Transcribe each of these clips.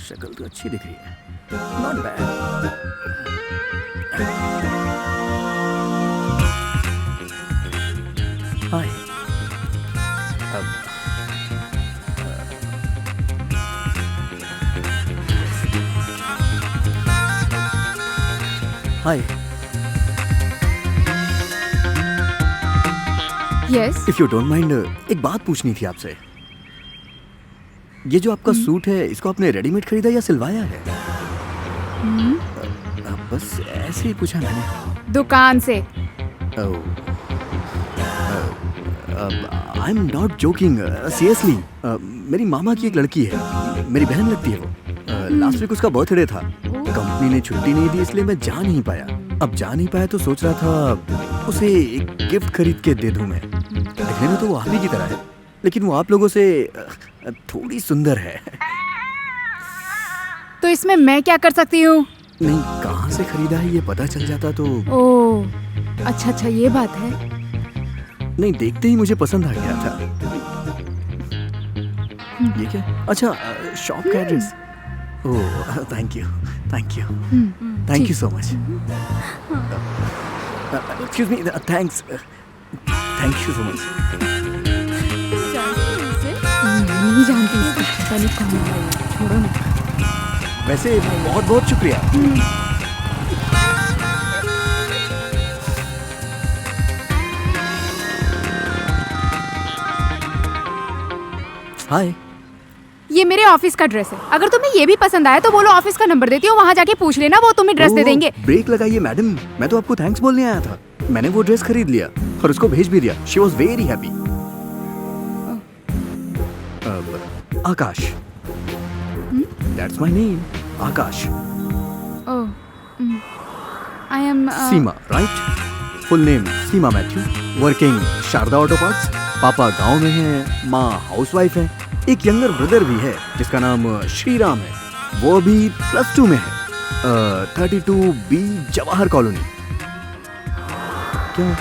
शक्ल तो अच्छी दिख रही है, not bad. Hi. Hi. Yes. If you don't mind, एक बात पूछनी थी आपसे। ये जो आपका सूट है, इसको आपने रेडीमेड खरीदा या सिलवाया है? बस ऐसे ही पूछा मैंने। दुकान से। I am not joking, seriously. मेरी मामा की एक लड़की है, मेरी बहन लगती है वो। लास्ट वीक उसका बर्थडे था, कंपनी ने छुट्टी नहीं दी, इसलिए मैं जा नहीं पाया। अब जा नहीं पाया तो सोच रहा था उसे एक गिफ्ट खरीद के दे दूं मैं। देखने में तो वो आप ही की तरह है, लेकिन वो आप लोगों से थोड़ी सुंदर है। तो इसमें मैं क्या कर सकती हूँ? नहीं, कहाँ से खरीदा है ये पता चल जाता तो। ओह, अच्छा ये बात है। नहीं, देखते ही मुझे पसंद आ गया था। ये क्या? अच्छा, शॉप का address. Oh, thank you thank you so much. Excuse me, thanks, thank you so much. नहीं जानती इसको, पता नहीं कौन है, छोड़ो ना। वैसे बहुत बहुत शुक्रिया। हाय। ये मेरे ऑफिस का ड्रेस है। अगर तुम्हें ये भी पसंद आया तो बोलो, ऑफिस का नंबर देती हूँ, वहाँ जाके पूछ लेना, वो तुम्हें ड्रेस दे देंगे। ब्रेक लगाइए मैडम, मैं तो आपको थैंक्स बोलने आया था। मैंने वो ड्रेस खरीद लिया और उसको भेज भी दिया। She was very happy. Akash, that's my name, Akash. I am Seema, right? Full name Seema Mathew, working Sharda auto parts. पापा गांव में हैं, माँ हाउसवाइफ है। एक यंगर ब्रदर भी है जिसका नाम श्रीराम है, वो अभी +2 में है। 32B Jawahar colony. क्या?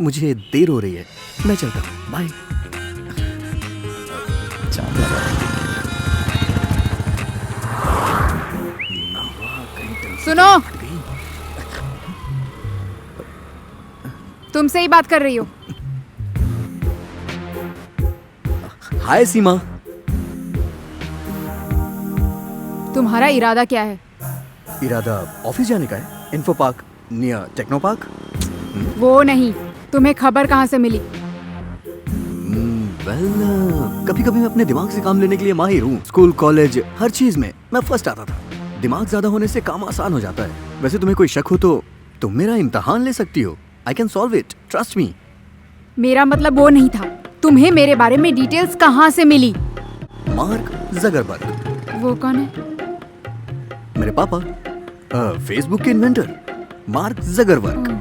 मुझे देर हो रही है, मैं चलता हूँ, बाय। सुनो, तुमसे ही बात कर रही हो। हाय सीमा। तुम्हारा इरादा क्या है? इरादा ऑफिस जाने का है, Infopark near Technopark. वो नहीं, तुम्हें खबर कहाँ से मिली? कभी कभी मैं अपने दिमाग से काम लेने के लिए माहिर हूँ। स्कूल कॉलेज हर चीज में मैं फर्स्ट आता था। दिमाग ज्यादा होने से काम आसान हो जाता है। वैसे तुम्हें कोई शक हो तो तुम मेरा इम्तिहान ले सकती हो। I can solve it, trust me. मेरा मतलब वो नहीं था। तुम्हें मेरे बारे में डिटेल्स कहाँ से मिली? Mark Zuckerberg. वो कौन है? मेरे पापा, फेसबुक के इन्वेंटर मार्क जगरबर्ग।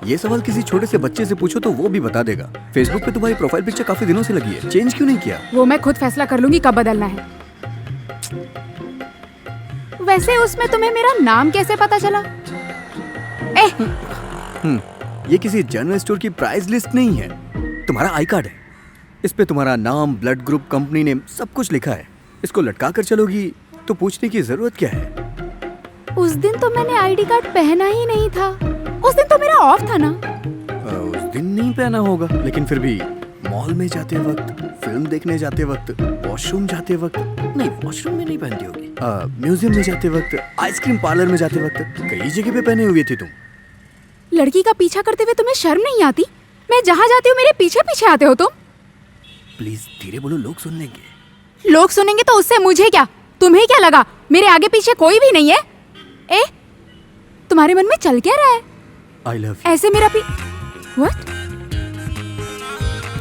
ये सवाल किसी छोटे से बच्चे से पूछो तो वो भी बता देगा। फेसबुक पे तुम्हारी प्रोफाइल पिक्चर काफी दिनों से लगी है, चेंज क्यों नहीं किया? वो मैं खुद फैसला कर लूंगी कब बदलना है। वैसे उसमें तुम्हें मेरा नाम कैसे पता चला? ये किसी जनरल स्टोर की प्राइस लिस्ट नहीं है, तुम्हारा आई कार्ड है। इस पे तुम्हारा नाम, ब्लड ग्रुप, कंपनी नेम सब कुछ लिखा है। इसको लटका कर चलोगी तो पूछने की जरूरत क्या है? उस दिन तो मैंने आईडी कार्ड पहना ही नहीं था। उस दिन तो मेरा ऑफ था ना। उस दिन नहीं पहना होगा, लेकिन फिर भी मॉल में जाते वक्त, फिल्म देखने जाते वक्त, वॉशरूम जाते वक्त, नहीं वॉशरूम में नहीं पहनती होगी, म्यूजियम में जाते वक्त, आइसक्रीम पार्लर में जाते वक्त, कई जगह पे पहने हुए थी तुम। लड़की का पीछा करते हुए तुम्हें शर्म नहीं आती? मैं जहाँ जाती हूँ मेरे पीछे पीछे आते हो तुम। प्लीज धीरे बोलो, लोग सुन लेंगे। लोग सुनेंगे तो उससे मुझे क्या? तुम्हें क्या लगा मेरे आगे पीछे कोई भी नहीं है? तुम्हारे मन में चल क्या रहा है? I love you. ऐसे मेरा What?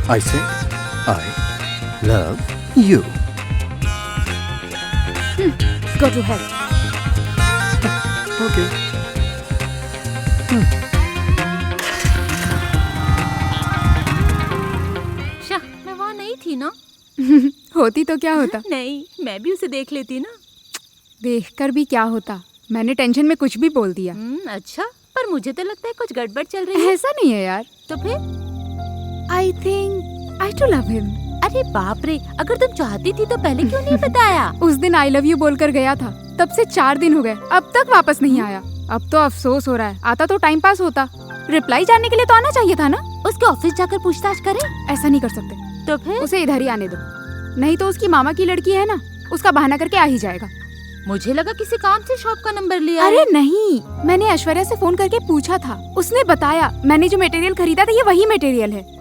I said I love you. Go to hell. Okay. मैं वहाँ नहीं थी ना। होती तो क्या होता? नहीं, मैं भी उसे देख लेती ना। देखकर भी क्या होता? मैंने टेंशन में कुछ भी बोल दिया। अच्छा, पर मुझे तो लगता है कुछ गड़बड़ चल रही है। ऐसा नहीं है यार। तो फिर? I think I too love him. अरे बाप रे, अगर तुम चाहती थी तो पहले क्यों नहीं बताया? उस दिन I love you बोलकर गया था, तब से 4 दिन हो गए, अब तक वापस नहीं आया। अब तो अफसोस हो रहा है, आता तो टाइम पास होता। रिप्लाई जानने के लिए तो आना चाहिए था ना। उसके ऑफिस जाकर पूछताछ करें? ऐसा नहीं कर सकते, तो फिर उसे इधर ही आने दो, नहीं तो उसकी मामा की लड़की है ना, उसका बहाना करके आ ही जाएगा। मुझे लगा किसी काम से शॉप का नंबर लिया अरे है। नहीं, मैंने ऐश्वर्या से फोन करके पूछा था, उसने बताया मैंने जो मटेरियल खरीदा था ये वही मटेरियल है।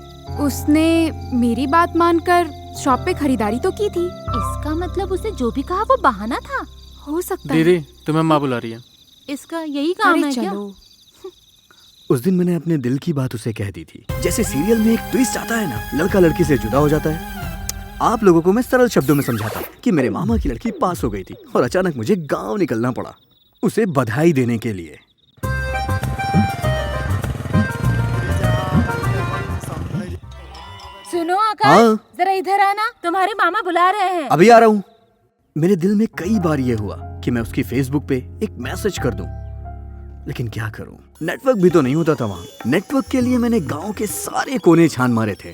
उसने मेरी बात मानकर शॉप पे खरीदारी तो की थी। इसका मतलब उसने जो भी कहा वो बहाना था। हो सकता है। दीदी तुम्हें माँ बुला रही है। इसका यही काम अरे है क्या? चलो, उस दिन मैंने अपने दिल की बात उसे कह दी थी। जैसे सीरियल में एक ट्विस्ट आता है ना, लड़का लड़की से जुदा हो जाता है। आप लोगों को मैं सरल शब्दों में समझाता कि मेरे मामा की लड़की पास हो गई थी और अचानक मुझे गांव निकलना पड़ा उसे बधाई देने के लिए। सुनो आकाश, हाँ? जरा इधर आना, तुम्हारे मामा बुला रहे हैं। अभी आ रहा हूँ। मेरे दिल में कई बार ये हुआ कि मैं उसकी फेसबुक पे एक मैसेज कर दूं, लेकिन क्या करूं, नेटवर्क भी तो नहीं होता था वहाँ। नेटवर्क के लिए मैंने गांव के सारे कोने छान मारे थे,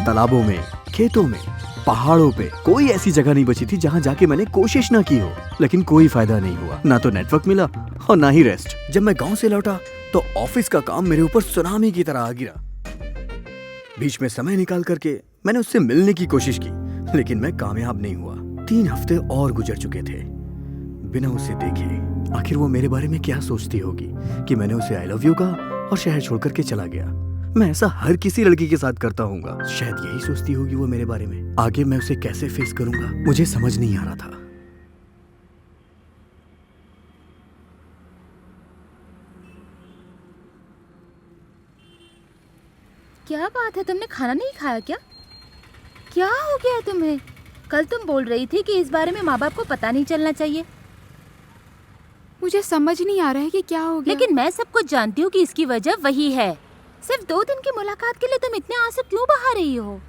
तालाबों में, खेतों में, पहाड़ों पे, कोई ऐसी जगह नहीं बची थी जहाँ जाके मैंने कोशिश ना की हो, लेकिन कोई फायदा नहीं हुआ। ना तो नेटवर्क मिला और ना ही रेस्ट। जब मैं गांव से लौटा तो ऑफिस का काम मेरे ऊपर सुनामी की तरह आ गिरा। बीच में समय निकाल करके मैंने उससे मिलने की कोशिश की, लेकिन मैं कामयाब नहीं हुआ। 3 हफ्ते और गुजर चुके थे बिना उसे देखे। आखिर वो मेरे बारे में क्या सोचती होगी कि मैंने उसे आई लव यू कहा और शहर छोड़ करके चला गया। मैं ऐसा हर किसी लड़की के साथ करता हूँगा। शायद यही सोचती होगी वो मेरे बारे में। आगे मैं उसे कैसे फेस करूंगा मुझे समझ नहीं आ रहा था। क्या बात है, तुमने खाना नहीं खाया क्या? क्या हो गया है तुम्हें? कल तुम बोल रही थी कि इस बारे में माँ बाप को पता नहीं चलना चाहिए। मुझे समझ नहीं आ रहा है कि क्या हो गया। लेकिन मैं सब कुछ जानती हूँ कि इसकी वजह वही है। सिर्फ 2 दिन की मुलाकात के लिए तुम इतने आंसू क्यों बहा रही हो?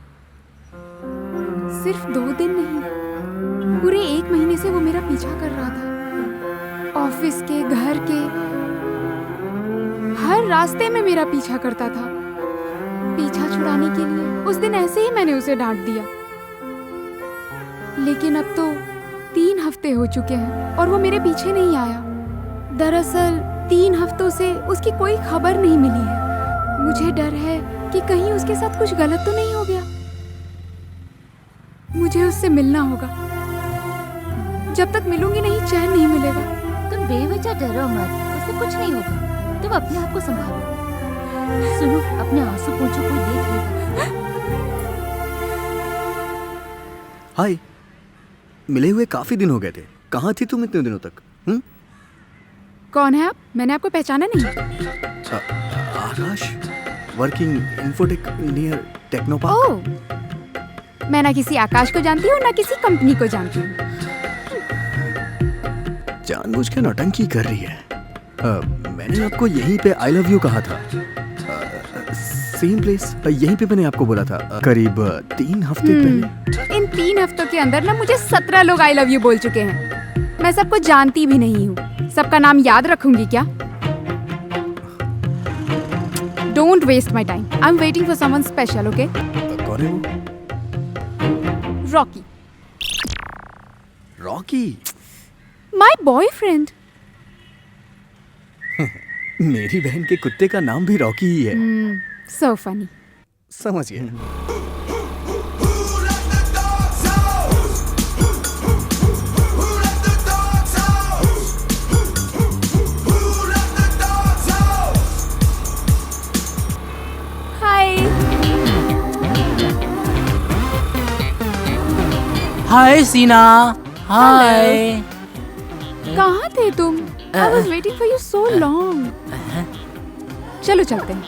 सिर्फ 2 दिन नहीं, पूरे 1 महीने से वो मेरा पीछा कर रहा था। ऑफिस के, घर के, हर रास्ते में मेरा पीछा करता था। पीछा छुड़ाने के लिए उस दिन ऐसे ही मैंने उसे डांट दिया, लेकिन अब तो 3 हफ्ते हो चुके हैं और वो मेरे पीछे नहीं आया। दरअसल 3 हफ्तों से उसकी कोई खबर नहीं मिली है। मुझे डर है कि कहीं उसके साथ कुछ गलत तो नहीं हो गया। मुझे उससे मिलना होगा। जब तक मिलूंगी नहीं चैन नहीं मिलेगा। तुम बेवजह डरो मत, उससे कुछ नहीं होगा। तुम अपने आप को संभालो। सुनो, अपने आंसू पोंछो, कोई देख लेगा। हाय, मिले हुए काफी दिन हो गए थे। कहाँ थी तुम इतने दिनों तक? कौन है आप? मैंने आपको पहचाना नहीं। आकाश, वर्किंग इन्फोटेक नियर टेक्नोपार्क। ओह, मैं ना किसी आकाश को जानती हूँ ना किसी कंपनी को जानती हूँ। जानबूझ के नौटंकी कर रही है। मैंने आपको यहीं पे आई लव यू कहा था। सेम प्लेस, यहीं पे मैंने आपको बोला था करीब 3 हफ्ते पहले। इन 3 हफ्तों के अंदर ना मुझे 17 लोग आई लव यू बोल चुके हैं। मैं सबको जानती भी नहीं हूँ। सबका नाम याद रखूंगी क्या? Don't waste my time. I'm waiting for someone special, okay? कौन है वो? Rocky. रॉकी? My boyfriend. मेरी बहन के कुत्ते का नाम भी रॉकी ही है। So funny. समझ गया। हाय सीना। हाय। कहाँ थे तुम? I was waiting for you so long. चलो चलते हैं।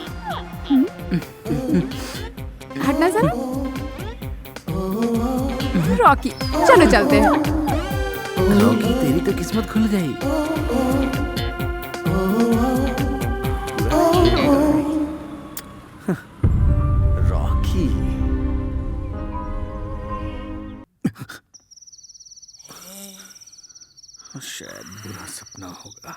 हटना जरा। रॉकी, चलो चलते हैं। रॉकी, तेरी तो किस्मत खुल गई। रॉकी। शायद बुरा सपना होगा।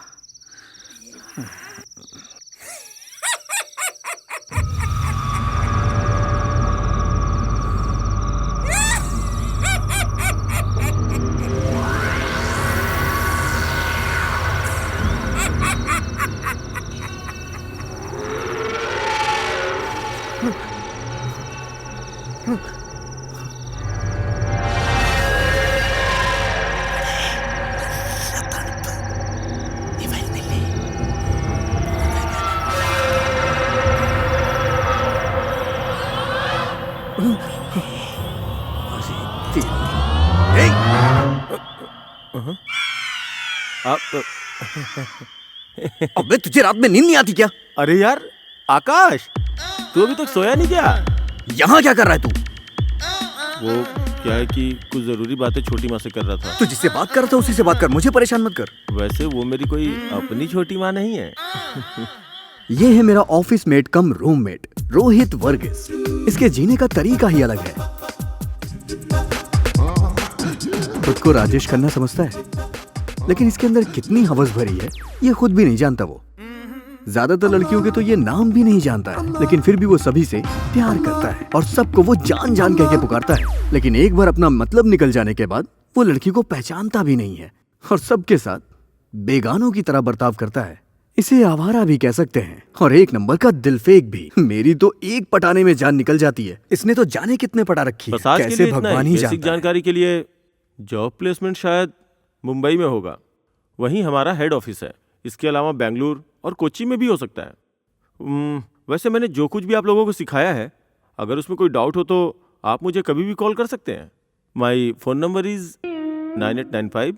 अबे तुझे रात में नींद नहीं आती क्या? अरे यार आकाश, तू अभी तक सोया नहीं क्या? यहाँ क्या कर रहा है तू? वो क्या है कि कुछ जरूरी बातें छोटी माँ से कर रहा था। तू जिससे बात कर रहा था उसी से बात कर, मुझे परेशान मत कर। वैसे वो मेरी कोई अपनी छोटी माँ नहीं है। ये है मेरा ऑफिस मेट कम रूममेट रोहित वर्गीस। इसके जीने का तरीका ही अलग है। खुद को राजेश खन्ना समझता है, लेकिन इसके अंदर कितनी हवस भरी है ये खुद भी नहीं जानता। वो ज्यादातर लड़कियों के तो ये नाम भी नहीं जानता है, लेकिन फिर भी वो सभी से प्यार करता है और सबको वो जान जान कह के पुकारता है। लेकिन एक बार अपना मतलब निकल जाने के बाद वो लड़की को पहचानता भी नहीं है और सबके साथ बेगानों की तरह बर्ताव करता है। इसे आवारा भी कह सकते हैं और एक नंबर का दिलफेक भी। मेरी तो एक पटाने में जान निकल जाती है। इसने तो जाने कितने पटा रखी है, बस आज के कैसे लिए इतना भगवान ही। ही बेसिक जानता है। जानकारी के लिए जॉब प्लेसमेंट शायद मुंबई में होगा, वहीं हमारा हेड ऑफिस है। इसके अलावा बेंगलुरु और कोच्चि में भी हो सकता है। वैसे मैंने जो कुछ भी आप लोगों को सिखाया है, अगर उसमें कोई डाउट हो तो आप मुझे कभी भी कॉल कर सकते हैं। My phone number is 9895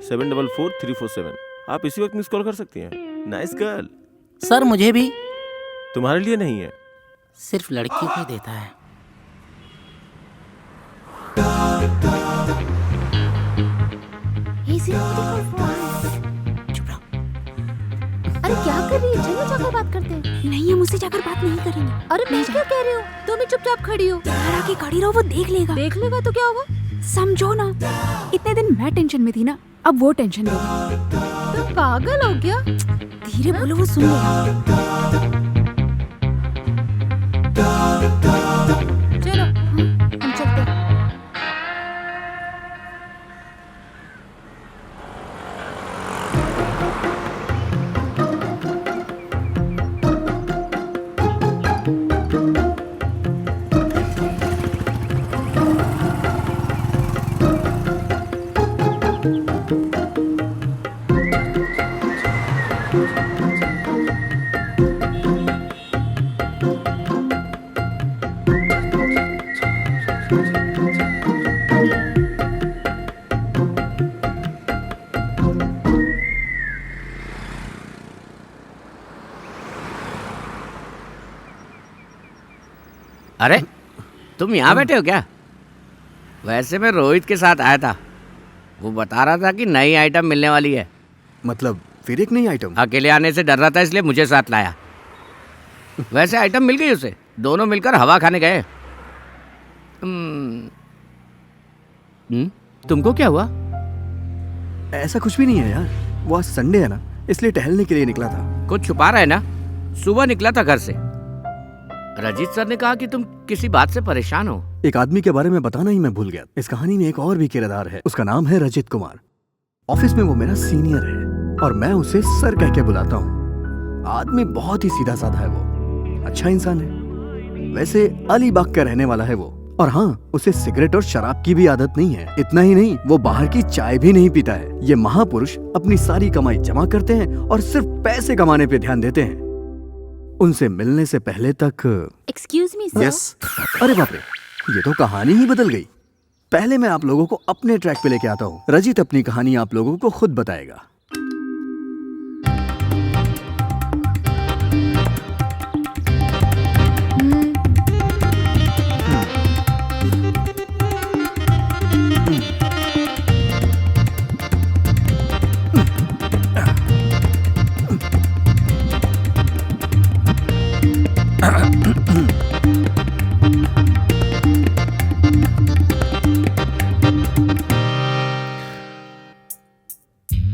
744 347। आप इसी वक्त मिस कॉल कर सकती हैं। Nice girl. सर मुझे भी तुम्हारे लिए नहीं है, सिर्फ लड़की को ही देता है। चुप रहो। अरे क्या कर रही है? चलो जाकर बात करते हैं। नहीं, हम उससे जाकर बात नहीं करेंगे। अरे मैं क्या कह रही हूँ, तुम ही चुपचाप खड़ी हो। घर आके खड़ी रहो, वो देख लेगा। देख लेगा तो क्या होगा? समझो ना, इतने दिन मैं टेंशन में थी ना, अब वो टेंशन लेगा। तुम पागल हो क्या? धीरे बोलो, वो सुन लेगा। चलो हम चलते हैं। अरे तुम यहाँ बैठे हो क्या? वैसे मैं रोहित के साथ आया था। वो बता रहा था कि नई आइटम मिलने वाली है। मतलब फिर एक नई आइटम? अकेले आने से डर रहा था, इसलिए मुझे साथ लाया। वैसे आइटम मिल गई उसे, दोनों मिलकर हवा खाने गए। तुमको क्या हुआ? ऐसा कुछ भी नहीं है यार, वो आज संडे है ना, इसलिए टहलने के लिए निकला था। कुछ छुपा रहे ना? सुबह निकला था घर से। रजीत सर ने कहा कि तुम किसी बात से परेशान हो। एक आदमी के बारे में बताना ही मैं भूल गया। इस कहानी में एक और भी किरदार है, उसका नाम है रजित कुमार। ऑफिस में वो मेरा सीनियर है और मैं उसे सर कह के बुलाता हूँ। आदमी बहुत ही सीधा साधा है, वो अच्छा इंसान है। वैसे अलीबाग का रहने वाला है वो। और हाँ, उसे सिगरेट और शराब की भी आदत नहीं है। इतना ही नहीं, वो बाहर की चाय भी नहीं पीता है। ये महापुरुष अपनी सारी कमाई जमा करते हैं और सिर्फ पैसे कमाने पे ध्यान देते हैं। उनसे मिलने से पहले तक एक्सक्यूज मी सर। यस। अरे बाप रे, ये तो कहानी ही बदल गई। पहले मैं आप लोगों को अपने ट्रैक पे लेके आता हूँ। रजित अपनी कहानी आप लोगों को खुद बताएगा।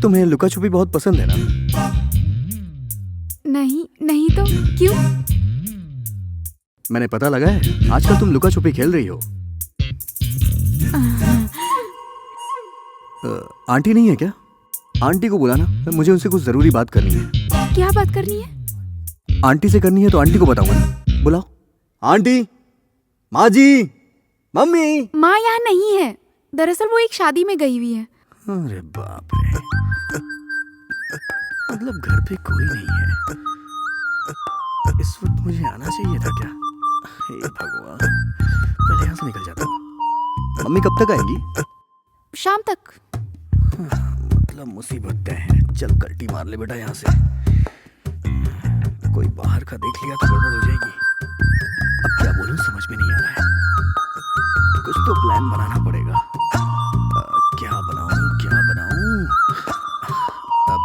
तुम्हें लुका छुपी बहुत पसंद है ना? नहीं तो क्यों? मैंने पता लगा है आजकल तुम लुका छुपी खेल रही हो। आंटी नहीं है क्या? आंटी को बुलाना, मुझे उनसे कुछ जरूरी बात करनी है। क्या बात करनी है? आंटी से करनी है तो आंटी को बताऊंगा ना। बुलाओ। आंटी, माँ जी, मम्मी। माँ यहाँ नहीं है। दरअसल वो एक शादी में गई हुई है। अरे बाप रे, मतलब घर पे कोई नहीं है। इस वक्त मुझे आना चाहिए था क्या? हे भगवान, पहले यहाँ से निकल जाता हूँ। मम्मी कब तक आएंगी? शाम तक। मतलब मुसीबत तय है। चल कल्टी मार ले बेटा यहाँ से। कोई बाहर का देख लिया तो गड़बड़ हो जाएगी। अब क्या बोलूं समझ में नहीं आ रहा है। कुछ तो प्लान बनाना पड़ेगा। क्या बनाऊं? अब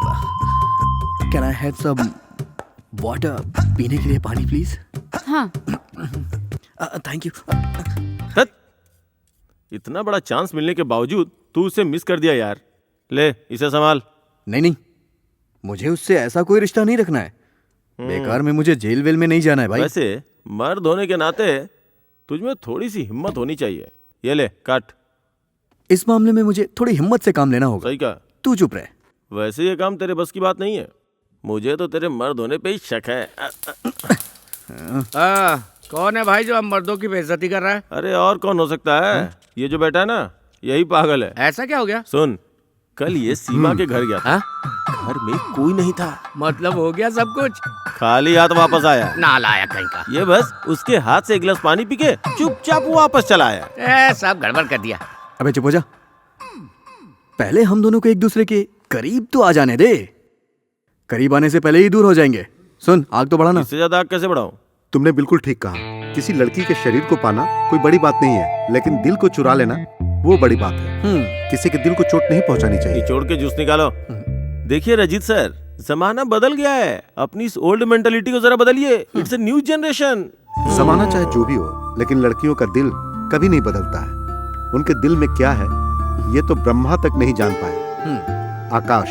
can I have some water? पीने के लिए पानी प्लीज। हाँ। Thank you. हट! इतना बड़ा चांस मिलने के बावजूद तू उसे मिस कर दिया यार। ले इसे संभाल। नहीं, मुझे उससे ऐसा कोई रिश्ता नहीं रखना है। बेकार में मुझे जेल वेल में नहीं जाना है भाई। वैसे मर्द होने के नाते तुझमें थोड़ी सी हिम्मत होनी चाहिए। ये ले काट। इस मामले में मुझे थोड़ी हिम्मत से काम लेना होगा। सही कहा। तू चुप रह। वैसे ये काम तेरे बस की बात नहीं है। मुझे तो तेरे मर्द होने पे ही शक है। कौन है भाई जो हम मर्दों की बेइज्जती कर रहा है? अरे और कौन हो सकता है? ये जो बैठा है ना, यही पागल है। ऐसा क्या हो गया? सुन, कल ये सीमा के घर गया था। घर में कोई नहीं था। मतलब हो गया सब कुछ? खाली हाथ वापस आया। नालायक कहीं का। ये बस उसके हाथ से एक गिलास पानी पी के चुपचाप वापस चला आया। सब गड़बड़ कर दिया। अबे चुप हो जा। पहले हम दोनों को एक दूसरे के करीब तो आ जाने दे। करीब आने से पहले ही दूर हो जाएंगे। सुन, आग तो बढ़ा ना। इससे ज्यादा आग कैसे बढ़ाऊं? तुमने बिल्कुल ठीक कहा। किसी लड़की के शरीर को पाना कोई बड़ी बात नहीं है, लेकिन दिल को चुरा लेना वो बड़ी बात है। किसी के दिल को चोट नहीं पहुंचानी चाहिए। निचोड़ के जूस निकालो। देखिए रजीत सर, जमाना बदल गया है। अपनी इस ओल्ड मेंटालिटी को जरा बदलिए। It's a new generation. जमाना चाहे जो भी हो, लेकिन लड़कियों का दिल कभी नहीं बदलता है। उनके दिल में क्या है ये तो ब्रह्मा तक नहीं जान पाए। आकाश,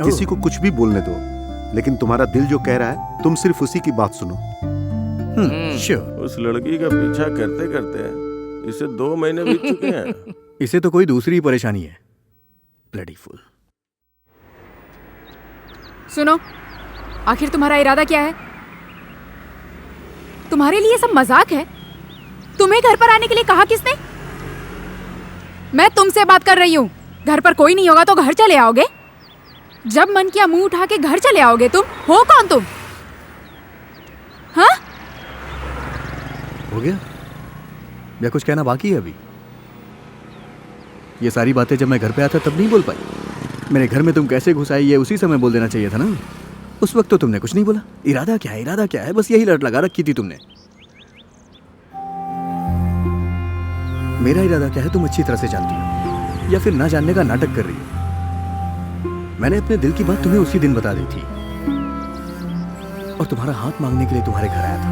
किसी को कुछ भी बोलने दो, लेकिन तुम्हारा दिल जो कह रहा है तुम सिर्फ उसी की बात सुनो। श्योर। उस लड़की का पीछा करते करते इसे 2 महीने बीत चुके हैं। इसे तो कोई दूसरी परेशानी है। Bloody fool. सुनो, आखिर तुम्हारा इरादा क्या है? तुम्हारे लिए सब मजाक है? तुम्हें घर पर आने के लिए कहा किसने? मैं तुमसे बात कर रही हूँ। घर पर कोई नहीं होगा तो घर चले आओगे? जब मन किया मुंह उठा के घर चले आओगे? तुम हो कौन तुम? हाँ? हो गया या कुछ कहना बाकी है अभी? ये सारी बातें जब मैं घर पे आया था तब नहीं बोल पाई। मेरे घर में तुम कैसे घुस आई ये उसी समय बोल देना चाहिए था ना। उस वक्त तो तुमने कुछ नहीं बोला। इरादा क्या है, बस यही लट लगा रखी थी तुमने। मेरा इरादा क्या है तुम अच्छी तरह से जानती हो, या फिर ना जानने का नाटक कर रही हो। मैंने अपने दिल की बात तुम्हें उसी दिन बता दी थी और तुम्हारा हाथ मांगने के लिए तुम्हारे घर आया था।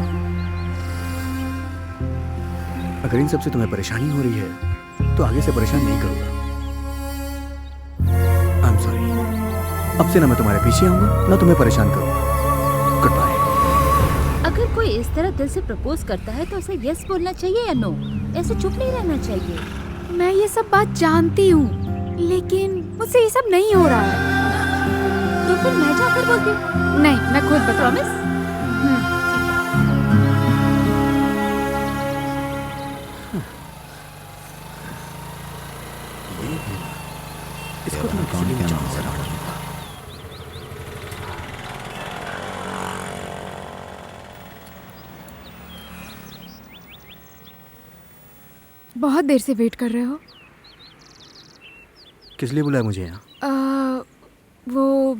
अगर इन सब से तुम्हें परेशानी हो रही है तो आगे से परेशान नहीं करूंगा। I am sorry. अब से ना मैं तुम्हारे पीछे आऊंगा ना तुम्हें परेशान करूंगा। Good bye. अगर कोई इस तरह दिल से प्रपोज करता है तो उसे यस बोलना चाहिए या नो? ऐसे चुप नहीं रहना चाहिए। मैं ये सब बात जानती हूँ, लेकिन मुझसे ये सब नहीं हो रहा है। तो फिर मैं जाकर बोलती हूँ। नहीं, मैं खुद बता। प्रॉमिस? इसको तो मैं किसी भी चांस से हटा दूंगा। बहुत देर से वेट कर रहे हो। किस लिए बुलाया मुझे यहाँ? वो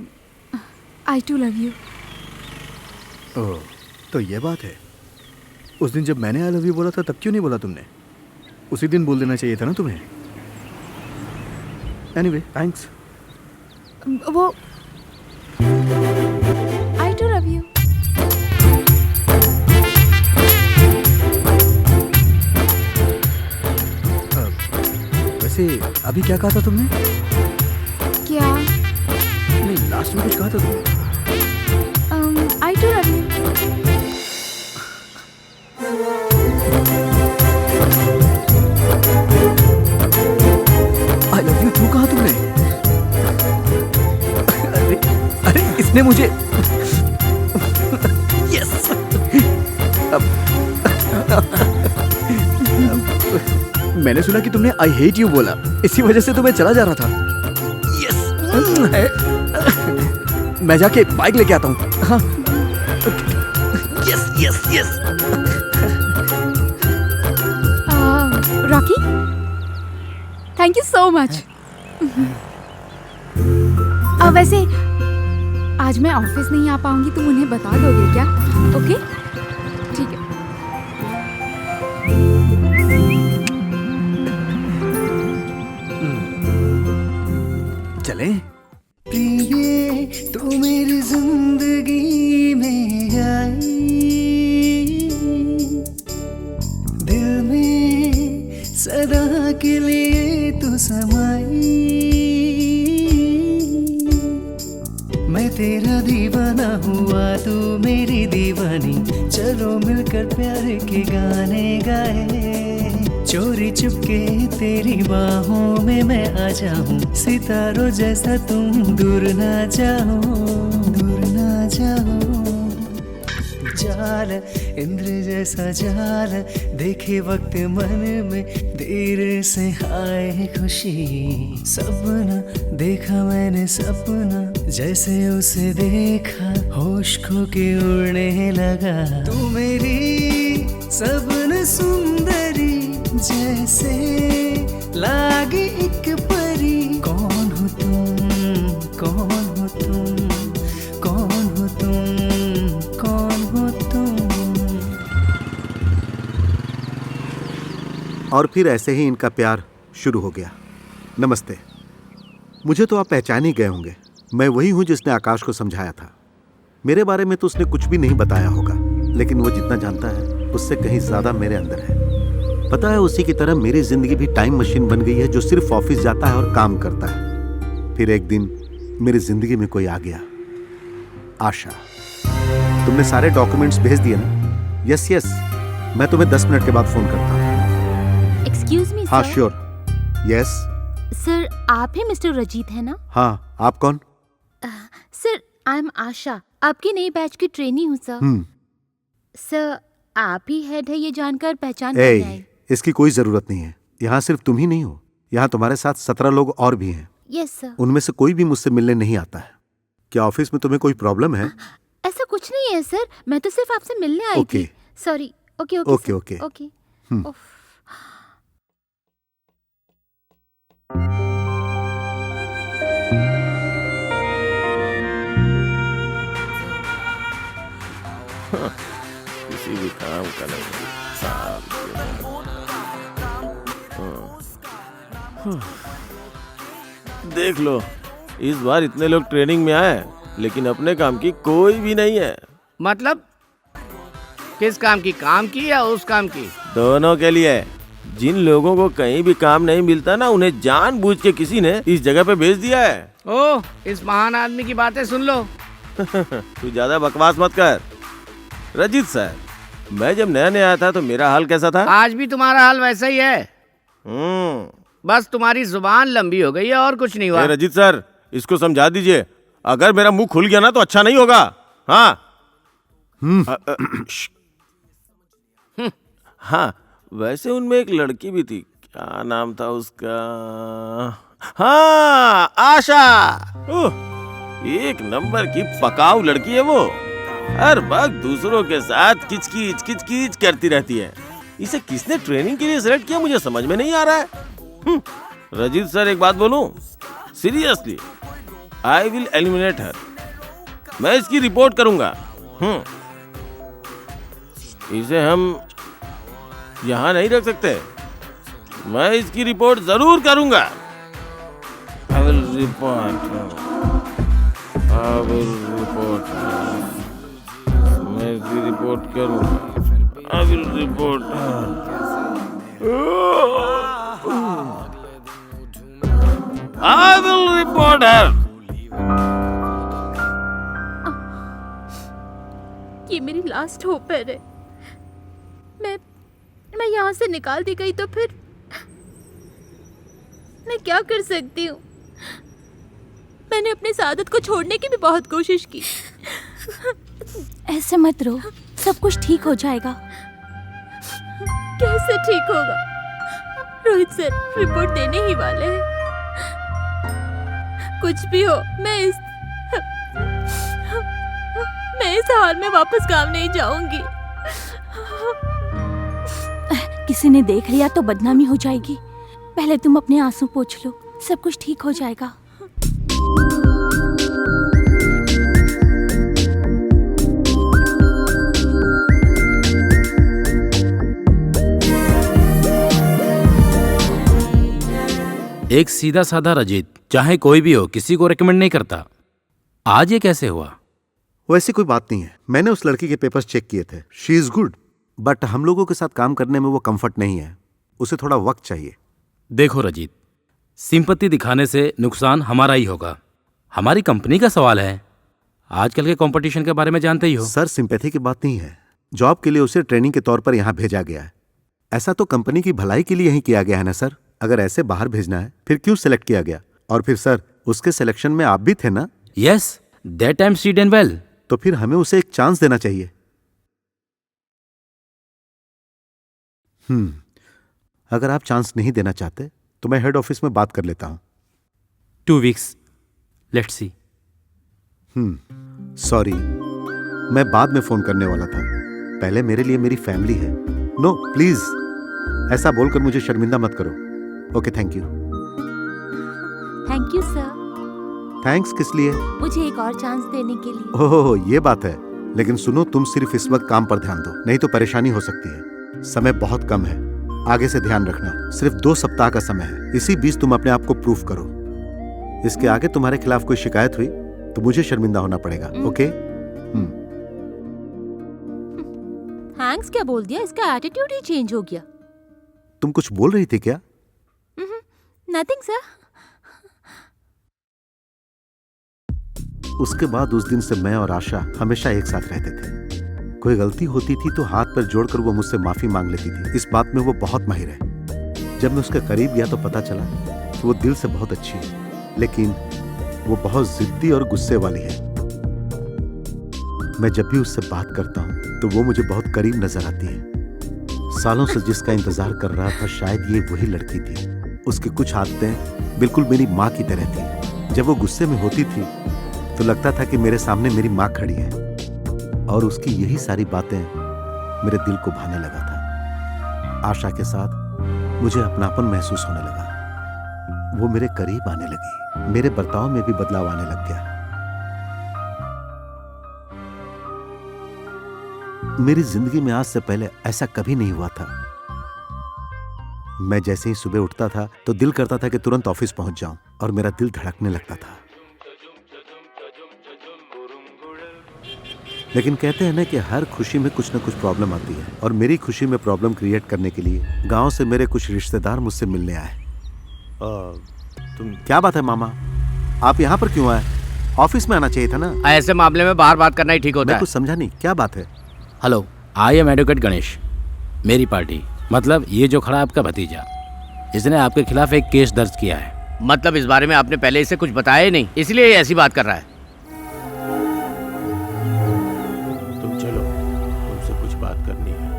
आई टू लव यू। ओह, तो ये बात है। उस दिन जब मैंने आई लव यू बोला था तब क्यों नहीं बोला तुमने? उसी दिन बोल देना चाहिए था ना तुम्हें। Anyway, thanks. वो आई टू लव यू। वैसे अभी क्या कहा था तुमने? क्या? नहीं, लास्ट में कुछ कहा था तुमने। I too love you. I love you too कहा तुमने? अरे इसने मुझे यस। मैंने सुना कि तुमने आई हेट यू बोला, इसी वजह से तो मैं चला जा रहा था। यस, मैं जाके बाइक लेके आता हूँ। हाँ, yes yes yes. Rocky, thank you so much. वैसे आज मैं ऑफिस नहीं आ पाऊंगी, तुम उन्हें बता दोगे क्या? ओके, ठीक है। चलें? प्रिये तू मेरी जिंदगी में आई, दिल में सदा के लिए तू समाई। मैं तेरा दीवाना हुआ, तू मेरी दीवानी, चलो मिलकर प्यार के गाने गाए। चोरी चुपके तेरी बाहों में मैं आ जाऊं, सितारों जैसा तुम दूर ना जाओ, दूर ना जाओ। जाल इंद्र जैसा जाल, देखे वक्त मन में देर से आए खुशी। सपना देखा मैंने सपना, जैसे उसे देखा होश खो के उड़ने लगा। तू मेरी सपन सुंदरी, जैसे लागे एक परी। कौन हो तुम, कौन हो तुम, कौन हो तुम, कौन हो तुम। और फिर ऐसे ही इनका प्यार शुरू हो गया। नमस्ते। मुझे तो आप पहचान ही गए होंगे, मैं वही हूं जिसने आकाश को समझाया था। मेरे बारे में तो उसने कुछ भी नहीं बताया होगा, लेकिन वो जितना जानता है उससे कहीं ज्यादा मेरे अंदर है। पता है, उसी की तरह मेरी जिंदगी भी टाइम मशीन बन गई है, जो सिर्फ ऑफिस जाता है और काम करता है। फिर एक दिन मेरी जिंदगी में कोई आ गया, आशा। तुमने सारे डॉक्यूमेंट्स भेज दिए ना? यस यस, मैं तुम्हें 10 मिनट के बाद फोन करता हूँ। एक्सक्यूज मी हाँ सर। श्योर। यस सर, आप ही मिस्टर रजीत है ना? हाँ, आप कौन? सर, आई एम आशा, आपकी नई बैच की ट्रेनी हूँ सर। सर, आप ही हेड है ये जानकर पहचान कर आई। इसकी कोई जरूरत नहीं है। यहाँ सिर्फ तुम ही नहीं हो, यहाँ तुम्हारे साथ 17 लोग और भी हैं। Yes sir. उनमें से कोई भी मुझसे मिलने नहीं आता है। क्या ऑफिस में तुम्हें कोई प्रॉब्लम है? ऐसा कुछ नहीं है सर, मैं तो सिर्फ आपसे मिलने आई थी। Sorry. Okay okay okay sir, okay. Okay. उफ। किसी भी काम का नहीं साल देख लो, इस बार इतने लोग ट्रेनिंग में आए, लेकिन अपने काम की कोई भी नहीं है। मतलब किस काम की या उस काम की? दोनों के लिए। जिन लोगों को कहीं भी काम नहीं मिलता ना, उन्हें जानबूझ के किसी ने इस जगह पे भेज दिया है। ओह, इस महान आदमी की बातें सुन लो। तू ज्यादा बकवास मत कर। रजीत सर, मैं जब नया नया आया था तो मेरा हाल कैसा था? आज भी तुम्हारा हाल वैसा ही है। बस तुम्हारी जुबान लंबी हो गई है और कुछ नहीं हुआ। रजीत सर, इसको समझा दीजिए, अगर मेरा मुंह खुल गया ना तो अच्छा नहीं होगा। हाँ हाँ, वैसे उनमें एक लड़की भी थी, क्या नाम था उसका? हाँ, आशा। एक नंबर की पकाऊ लड़की है वो। हर वक्त दूसरों के साथ किचकिच किचकिच करती रहती है। इसे किसने ट्रेनिंग के लिए सिलेक्ट किया, मुझे समझ में नहीं आ रहा है। रजीत सर, एक बात बोलूं? सीरियसली, आई विल एलिमिनेट हर। मैं इसकी रिपोर्ट करूंगा। इसे हम यहाँ नहीं रख सकते। मैं इसकी रिपोर्ट जरूर करूंगा। I will report. मैं इसकी रिपोर्ट करूंगा। I will report. I will report her. ये मेरी लास्ट होप है रे। मैं यहाँ से निकाल दी गई तो फिर मैं क्या कर सकती हूँ? मैंने अपनी सादत को छोड़ने की भी बहुत कोशिश की। ऐसे मत रो, सब कुछ ठीक हो जाएगा। कैसे ठीक होगा? रोहित सर रिपोर्ट देने ही वाले हैं। कुछ भी हो, मैं इस हाल में वापस गांव नहीं जाऊंगी। किसी ने देख लिया तो बदनामी हो जाएगी। पहले तुम अपने आंसू पोंछ लो, सब कुछ ठीक हो जाएगा। एक सीधा साधा रजित, चाहे कोई भी हो, किसी को रेकमेंड नहीं करता। आज ये कैसे हुआ? वैसी कोई बात नहीं है। मैंने उस लड़की के पेपर्स चेक किए थे। शी इज गुड, बट हम लोगों के साथ काम करने में वो कंफर्ट नहीं है। उसे थोड़ा वक्त चाहिए। देखो रजित, सिंपत्ति दिखाने से नुकसान हमारा ही होगा। हमारी कंपनी का सवाल है। आजकल के कंपटीशन के बारे में जानते ही हो। सर, सिंपैथी की बात नहीं है। जॉब के लिए उसे ट्रेनिंग के तौर पर यहाँ भेजा गया है। ऐसा तो कंपनी की भलाई के लिए ही किया गया है ना सर। अगर ऐसे बाहर भेजना है फिर क्यों सिलेक्ट किया गया? और फिर सर, उसके सिलेक्शन में आप भी थे ना? Yes, that time she did well. तो फिर हमें उसे एक चांस देना चाहिए। अगर आप चांस नहीं देना चाहते तो मैं हेड ऑफिस में बात कर लेता हूं। 2 वीक्स, लेट्स सी। सॉरी, मैं बाद में फोन करने वाला था। पहले मेरे लिए मेरी फैमिली है। नो प्लीज, ऐसा बोलकर मुझे शर्मिंदा मत करो। Okay, thank you. Thank you sir. Thanks किस लिए? मुझे एक और चांस देने के लिए। ओह, ये बात है। लेकिन सुनो, तुम सिर्फ इस वक्त काम पर ध्यान दो, नहीं तो परेशानी हो सकती है। समय बहुत कम है, आगे से ध्यान रखना। सिर्फ 2 सप्ताह का समय है। इसी बीच तुम अपने आप को प्रूफ करो। इसके आगे तुम्हारे खिलाफ कोई शिकायत हुई तो मुझे शर्मिंदा होना पड़ेगा। ओके? थैंक्स क्या बोल दिया? इसका एटीट्यूड ही चेंज हो गया। तुम कुछ बोल रही थी क्या? Nothing sir. उसके बाद उस दिन से मैं और आशा हमेशा एक साथ रहते थे। कोई गलती होती थी तो हाथ पर जोड़कर वो मुझसे माफी मांग लेती थी। इस बात में वो बहुत माहिर है। जब मैं उसके करीब गया तो पता चला कि वो दिल से बहुत अच्छी है, लेकिन वो बहुत जिद्दी और गुस्से वाली है। मैं जब भी उससे बात करता हूँ तो वो मुझे बहुत करीब नजर आती है। सालों से जिसका इंतजार कर रहा था, शायद ये वही लड़की थी। उसकी कुछ आदतें बिल्कुल मेरी माँ की तरह थी। जब वो गुस्से में होती थी तो लगता था कि मेरे सामने मेरी माँ खड़ी है, और उसकी यही सारी बातें मेरे दिल को भाने लगा था। आशा के साथ मुझे अपनापन महसूस होने लगा। वो मेरे करीब आने लगी। मेरे बर्ताव में भी बदलाव आने लग गया। मेरी जिंदगी में आज से पहले ऐसा कभी नहीं हुआ था। मैं जैसे ही सुबह उठता था तो दिल करता था कि तुरंत ऑफिस पहुंच जाऊं, और मेरा दिल धड़कने लगता था। लेकिन कहते हैं ना कि हर खुशी में कुछ न कुछ प्रॉब्लम आती है, और मेरी खुशी में प्रॉब्लम क्रिएट करने के लिए गांव से मेरे कुछ रिश्तेदार मुझसे मिलने आए। तुम क्या बात है मामा, आप यहाँ पर क्यों आए? ऑफिस में आना चाहिए था ना। ऐसे मामले में बाहर बात करना ही ठीक होता मैं है। कुछ समझा नहीं, क्या बात है? Hello, I am advocate Ganesh. मेरी पार्टी, मतलब ये जो खड़ा आपका भतीजा, इसने आपके खिलाफ एक केस दर्ज किया है। मतलब इस बारे में आपने पहले इसे कुछ बताया ही नहीं, इसलिए ये ऐसी बात कर रहा है। तुम चलो, तुमसे कुछ बात करनी है।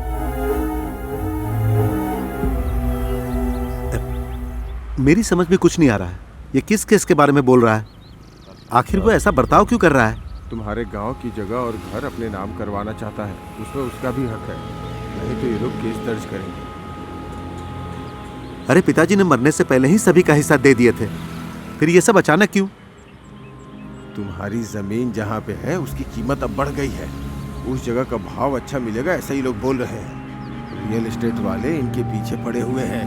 मेरी समझ में कुछ नहीं आ रहा है। ये किस केस के बारे में बोल रहा है? आखिर वो ऐसा बर्ताव क्यों कर रहा है? तुम्हारे गांव की जगह और घर अपने नाम करवाना चाहता है, उसमें उसका भी हक है। नहीं तो ये लोग केस दर्ज करेंगे। अरे पिताजी ने मरने से पहले ही सभी का हिस्सा दे दिए थे, फिर ये सब अचानक क्यों? तुम्हारी जमीन जहाँ पे है उसकी कीमत अब बढ़ गई है। उस जगह का भाव अच्छा मिलेगा, ऐसा ही लोग बोल रहे हैं। रियल एस्टेट वाले इनके पीछे पड़े हुए हैं।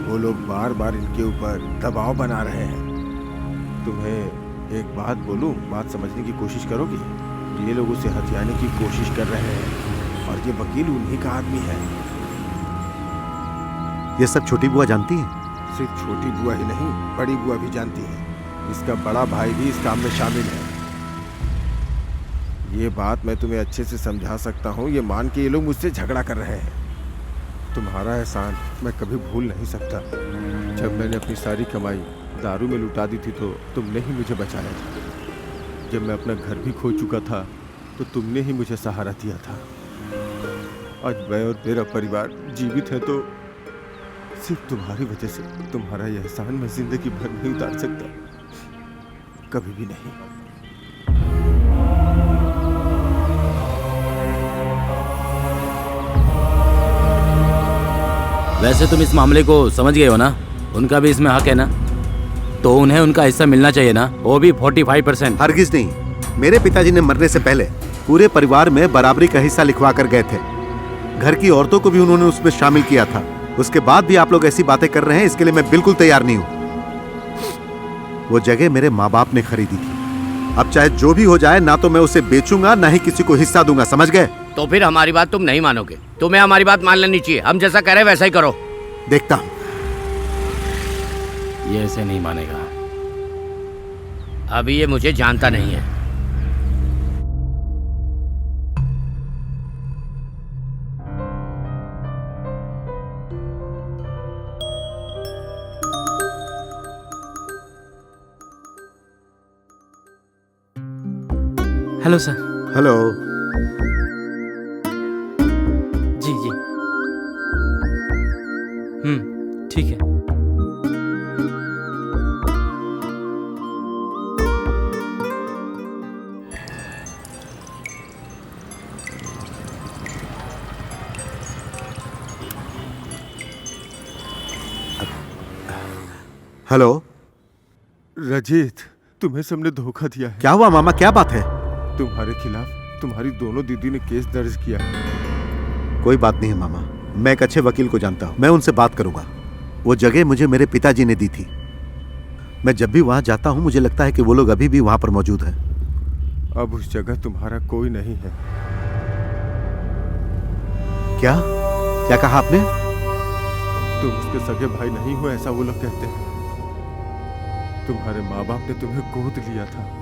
वो लोग बार बार इनके ऊपर दबाव बना रहे हैं। तुम्हें एक बात बोलूं, बात समझने की कोशिश करोगे? ये लोग उसे हथियाने की कोशिश कर रहे हैं, और ये वकील उन्हीं का आदमी है। ये सब छोटी बुआ जानती है? सिर्फ छोटी बुआ ही नहीं, बड़ी बुआ भी जानती है। इसका बड़ा भाई भी इस काम में शामिल है। ये बात मैं तुम्हें अच्छे से समझा सकता हूँ। ये मान के ये लोग मुझसे झगड़ा कर रहे हैं। तुम्हारा एहसान मैं कभी भूल नहीं सकता। जब मैंने अपनी सारी कमाई दारू में लुटा दी थी तो तुमने ही मुझे बचाया था। जब मैं अपना घर भी खो चुका था तो तुमने ही मुझे सहारा दिया था। आज मैं और मेरा परिवार जीवित है तो सिर्फ तुम्हारी वजह से। तुम्हारा यह एहसान मैं जिंदगी भर नहीं उतार सकता, कभी भी नहीं। वैसे तुम इस मामले को समझ गए हो ना, उनका भी इसमें हक है ना, तो उन्हें उनका हिस्सा मिलना चाहिए ना, वो भी 45%। हरगिज नहीं। मेरे पिताजी ने मरने से पहले पूरे परिवार में बराबरी का हिस्सा लिखवा कर गए थे। घर की औरतों को भी उन्होंने उसमें शामिल किया था। उसके बाद भी आप लोग ऐसी बातें कर रहे हैं, इसके लिए मैं बिल्कुल तैयार नहीं हूं। वो जगह मेरे माँ बाप ने खरीदी थी। अब चाहे जो भी हो जाए, ना तो मैं उसे बेचूंगा ना ही किसी को हिस्सा दूंगा, समझ गए? तो फिर हमारी बात तुम नहीं मानोगे। तुम्हें हमारी बात मान लेनी चाहिए। हम जैसा कह रहे वैसा ही करो। देखता हूं। ये ऐसे नहीं मानेगा। अभी ये मुझे जानता नहीं है। Hello sir. हेलो। जी जी। ठीक है। हेलो। रजित, तुम्हें सबने धोखा दिया है। क्या हुआ मामा, क्या बात है? तुम्हारे खिलाफ तुम्हारी दोनों दीदी ने केस दर्ज किया है। कोई बात नहीं है मामा, मैं एक अच्छे वकील को जानता हूँ, मैं उनसे बात करूंगा। वो जगह मुझे मेरे पिताजी ने दी थी। मैं जब भी वहां जाता हूँ मुझे लगता है कि वो लोग अभी भी वहां पर मौजूद हैं। अब उस जगह तुम्हारा कोई नहीं है। क्या क्या कहा आपने? तुम उसके सगे भाई नहीं हो, ऐसा वो लोग कहते हैं। तुम्हारे माँ बाप ने तुम्हें गोद लिया था।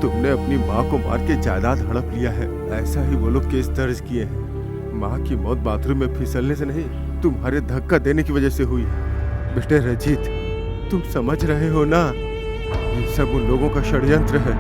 तुमने अपनी माँ को मार के जायदाद हड़प लिया है, ऐसा ही वो लोग केस दर्ज किए हैं। माँ की मौत बाथरूम में फिसलने से नहीं, तुम्हारे धक्का देने की वजह से हुई है। बेटे रजित, तुम समझ रहे हो ना, ये सब उन लोगों का षड्यंत्र है।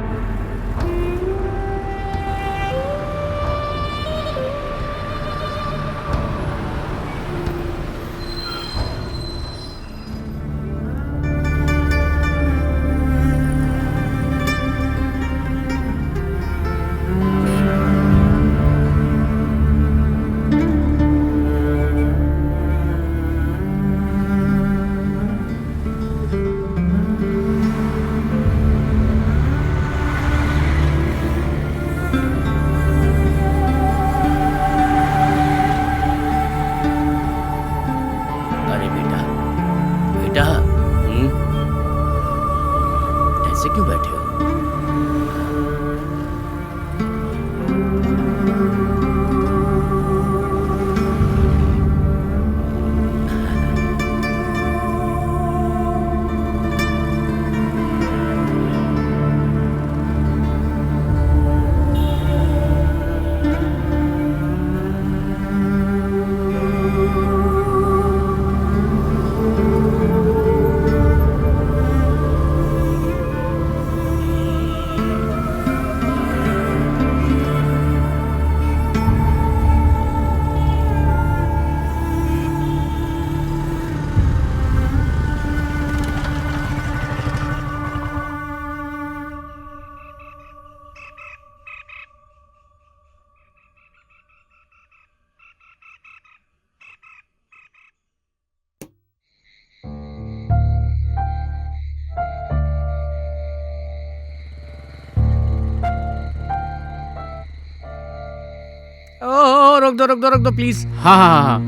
रोक दो प्लीज। हाँ हाँ हाँ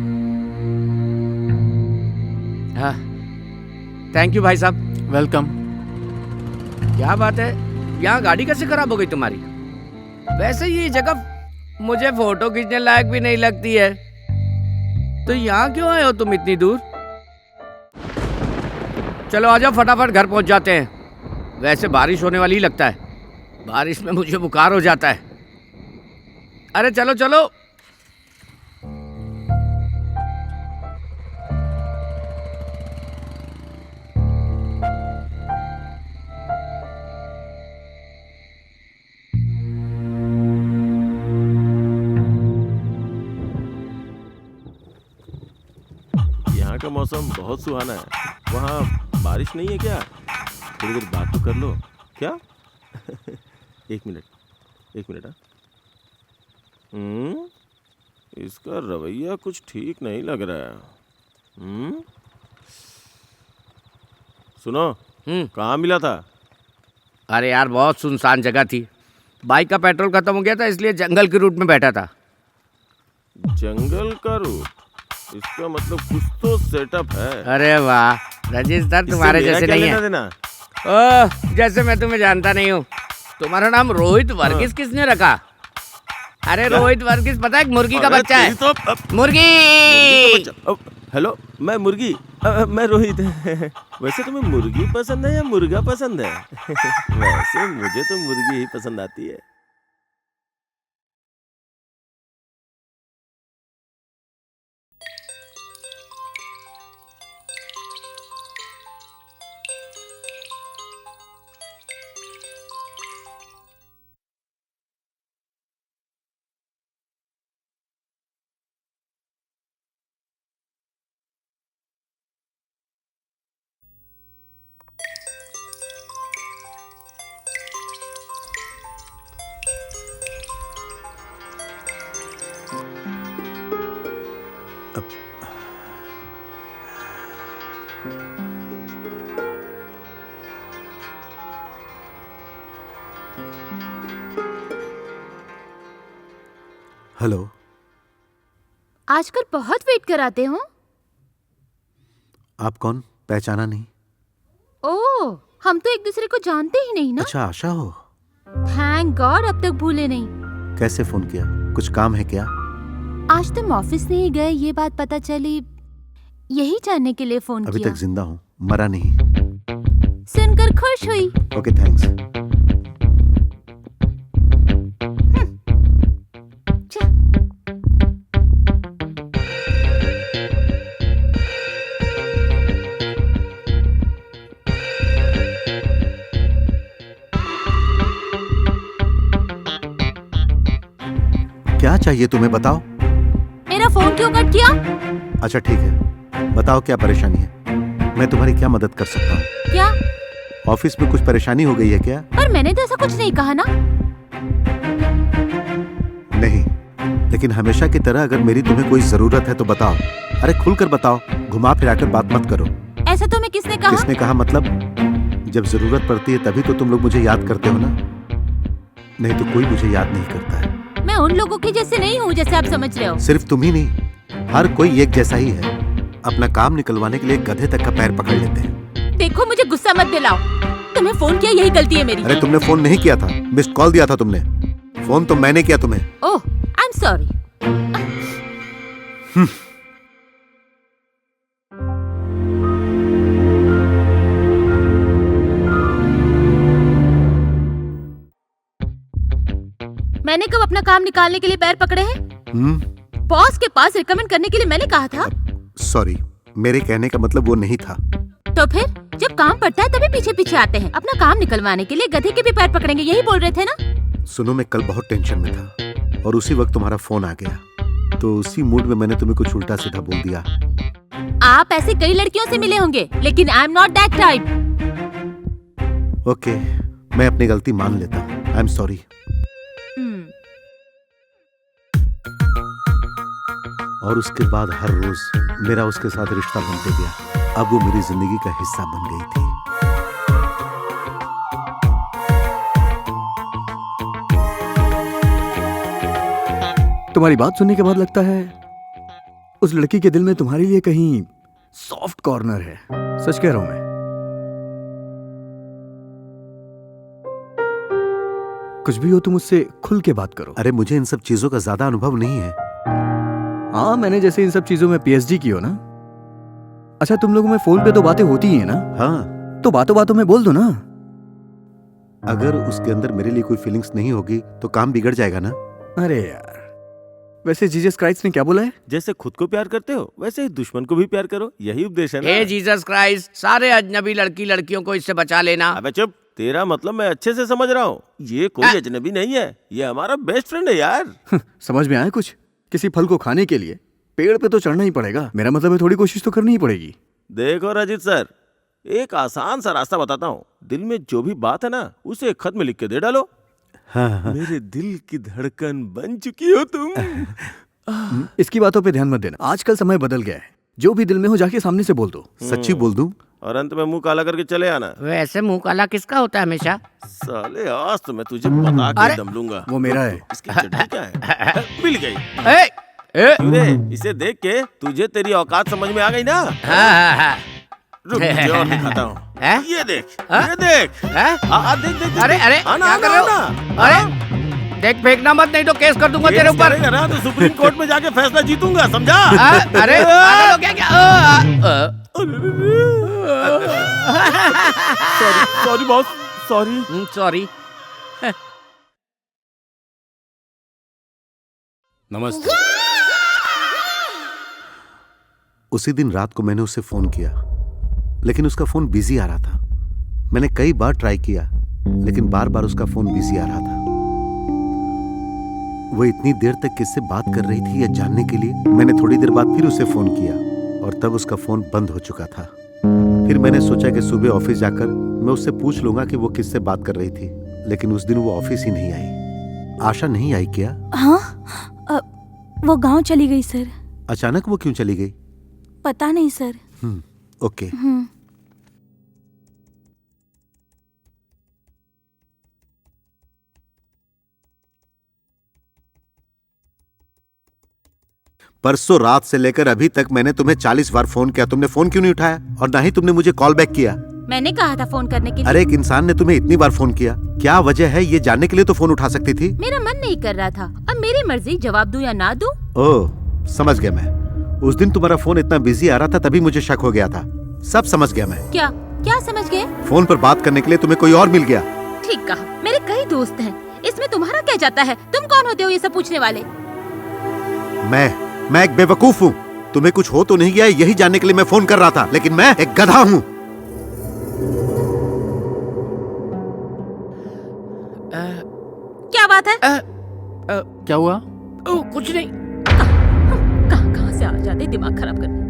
हाँ। थैंक यू भाई साहब। वेलकम। क्या बात है, यहाँ गाड़ी कैसे खराब हो गई तुम्हारी? वैसे ये जगह मुझे फोटो खींचने लायक भी नहीं लगती है, तो यहाँ क्यों आए हो तुम इतनी दूर? चलो आ जाओ, फटाफट घर पहुँच जाते हैं। वैसे बारिश होने वाली ही लगता है, बारिश में मुझे बुखार हो जाता है। अरे चलो चलो। का मौसम बहुत सुहाना है। वहाँ बारिश नहीं है क्या? थोड़ी देर बात तो कर लो क्या? एक मिनट हाँ। इसका रवैया कुछ ठीक नहीं लग रहा है। सुनो, कहाँ मिला था? अरे यार बहुत सुनसान जगह थी, बाइक का पेट्रोल खत्म हो गया था इसलिए जंगल के रूट में बैठा था। जंगल का रूट? इसका मतलब कुछ तो सेटअप है। अरे वाह रजिश सर, तुम्हारे इससे जैसे मेरा नहीं क्या है। लेना देना? ओह, जैसे मैं तुम्हें जानता नहीं हूँ। तुम्हारा नाम रोहित वर्गीस किसने रखा? अरे रोहित वर्गीस पता है, एक मुर्गी का अरे बच्चा है। तेरी तो मुर्गी। हेलो, मैं मुर्गी, मैं रोहित। वैसे तुम्हें मुर्गी पसंद है या मुर्गा पसंद है? वैसे मुझे तो मुर्गी ही पसंद आती है। हेलो। आजकल बहुत वेट कराते हो। आप कौन? पहचाना नहीं। ओह, हम तो एक दूसरे को जानते ही नहीं ना। अच्छा, आशा हो। थैंक गॉड अब तक भूले नहीं। कैसे फोन किया? कुछ काम है क्या? आज तुम ऑफिस नहीं गए ये बात पता चली, यही जानने के लिए फोन अभी किया। तक जिंदा हूँ, मरा नहीं। सुनकर खुश हुई। Okay, thanks. क्या चाहिए तुम्हें, बताओ। मेरा फोन क्यों कट किया? अच्छा ठीक है, बताओ क्या परेशानी है, मैं तुम्हारी क्या मदद कर सकता हूँ? क्या? ऑफिस में कुछ परेशानी हो गई है क्या? पर मैंने तो ऐसा कुछ नहीं कहा ना। नहीं, लेकिन हमेशा की तरह अगर मेरी तुम्हें कोई जरूरत है तो बताओ। अरे खुलकर बताओ, घुमा फिराकर बात मत करो। ऐसा तुम्हें किसने कहा? किसने कहा मतलब? जब जरूरत पड़ती है तभी तो तुम लोग मुझे याद करते हो ना, नहीं तो कोई मुझे याद नहीं करता है। मैं उन लोगों के जैसे नहीं हूँ जैसे आप समझ रहे हो। सिर्फ तुम ही नहीं, हर कोई एक जैसा ही है। अपना काम निकलवाने के लिए गधे तक का पैर पकड़ लेते हैं। देखो मुझे गुस्सा मत दिलाओ, तुम्हें फोन किया यही गलती है मेरी। अरे तुमने फोन नहीं किया था, मिस्ड कॉल दिया था तुमने। फोन तो मैंने किया तुम्हें। ओह, आई एम सॉरी। मैंने कब अपना काम निकालने के लिए पैर पकड़े हैं? बॉस के पास रिकमेंड करने के लिए मैंने कहा था। सॉरी, मेरे कहने का मतलब वो नहीं था। तो फिर जब काम पड़ता है तभी पीछे पीछे आते हैं। अपना काम निकलवाने के लिए गधे के भी पैर पकड़ेंगे, यही बोल रहे थे ना? सुनो, मैं कल बहुत टेंशन में था और उसी वक्त तुम्हारा फोन आ गया, तो उसी मूड में मैंने तुम्हें कुछ उल्टा सीधा बोल दिया। आप ऐसे कई लड़कियों से मिले होंगे, लेकिन I am not that type. Okay, मैं अपनी गलती मान लेता हूँ। I am sorry. और उसके बाद हर रोज मेरा उसके साथ रिश्ता बनते गया। अब वो मेरी जिंदगी का हिस्सा बन गई थी। तुम्हारी बात सुनने के बाद लगता है उस लड़की के दिल में तुम्हारे लिए कहीं सॉफ्ट कॉर्नर है। सच कह रहा हूं मैं। कुछ भी हो तुम उससे खुल के बात करो। अरे मुझे इन सब चीजों का ज्यादा अनुभव नहीं है। हाँ, मैंने जैसे इन सब चीजों में पीएचडी की हो ना। अच्छा, तुम लोगों में फोन पे तो बातें होती ही है ना? हाँ, तो बातों बातों में बोल दो ना। अगर उसके अंदर मेरे लिए कोई फीलिंग्स नहीं होगी तो काम बिगड़ जाएगा ना। अरे यार, वैसे जीसस क्राइस्ट ने क्या बोला है? जैसे खुद को प्यार करते हो वैसे ही दुश्मन को भी प्यार करो, यही उपदेश है ना? हे जीसस क्राइस्ट, सारे अजनबी लड़कियों को इससे बचा लेना। अबे चुप, तेरा मतलब मैं अच्छे से समझ रहा हूँ। ये कोई अजनबी नहीं है, ये हमारा बेस्ट फ्रेंड है यार। समझ में आया कुछ? किसी फल को खाने के लिए पेड़ पे तो चढ़ना ही पड़ेगा। मेरा मतलब है थोड़ी कोशिश तो करनी ही पड़ेगी। देखो रजित सर, एक आसान सा रास्ता बताता हूँ। दिल में जो भी बात है ना, उसे एक खत में लिख के दे डालो। हाँ। मेरे दिल की धड़कन बन चुकी हो तुम। इसकी बातों पे ध्यान मत देना, आजकल समय बदल गया है। जो भी दिल में हो जाके सामने से बोल दो। सच्ची बोल दूं? और अंत में मुंह काला करके चले आना। वैसे मुंह काला किसका होता है हमेशा? साले आज तो मैं तुझे बता के दम लूंगा। वो मेरा है। इसकी चटनी क्या है? मिल गई। ए, ए, अरे इसे देख के तुझे तेरी औकात समझ में आ गई ना? हाँ। रुक मुझे और दिखाता हूँ। हैं? ये देख, हाँ? ये देख। हैं? देख देख। अरे अरे आना, क्या आना, कर रहे हो? आना। अरे देख, फेंकना मत, नहीं तो केस कर दूंगा तेरे ऊपर। करेगा ना तो सुप्रीम कोर्ट में जाके फैसला जीतूंगा, समझा? अरे पागल हो गया क्या? Sorry boss, sorry. सॉरी। नमस्ते। उसी दिन रात को मैंने उसे फोन किया, लेकिन उसका फोन बिजी आ रहा था। मैंने कई बार ट्राई किया, लेकिन बार बार उसका फोन बिजी आ रहा था। वो इतनी देर तक किससे बात कर रही थी यह जानने के लिए मैंने थोड़ी देर बाद फिर उसे फोन किया, और तब उसका फोन बंद हो चुका था। फिर मैंने सोचा कि सुबह ऑफिस जाकर मैं उससे पूछ लूंगा कि वो किससे बात कर रही थी, लेकिन उस दिन वो ऑफिस ही नहीं आई। आशा नहीं आई क्या? हाँ, वो गांव चली गई सर। अचानक वो क्यों चली गई? पता नहीं सर। ओके। परसों रात से लेकर अभी तक मैंने तुम्हें 40 बार फोन किया, तुमने फोन क्यों नहीं उठाया? और ना ही तुमने मुझे कॉल बैक किया। मैंने कहा था फोन करने के लिए। अरे एक इंसान ने तुम्हें इतनी बार फोन किया, क्या वजह है ये जानने के लिए तो फोन उठा सकती थी। मेरा मन नहीं कर रहा था, अब मेरी मर्जी, जवाब दूं या ना दूं। ओह, समझ गया मैं। उस दिन तुम्हारा फोन इतना बिजी आ रहा था तभी मुझे शक हो गया था। सब समझ गया मैं। क्या क्या समझ गए? फोन पर बात करने के लिए तुम्हें कोई और मिल गया। ठीक कहा, मेरे कई दोस्त हैं, इसमें तुम्हारा क्या जाता है? तुम कौन होते हो ये सब पूछने वाले? मैं एक बेवकूफ हूँ। तुम्हें कुछ हो तो नहीं गया यही जानने के लिए मैं फोन कर रहा था, लेकिन मैं एक गधा हूँ। क्या बात है? क्या हुआ? कुछ नहीं। कहाँ से आ जाते दिमाग खराब करने।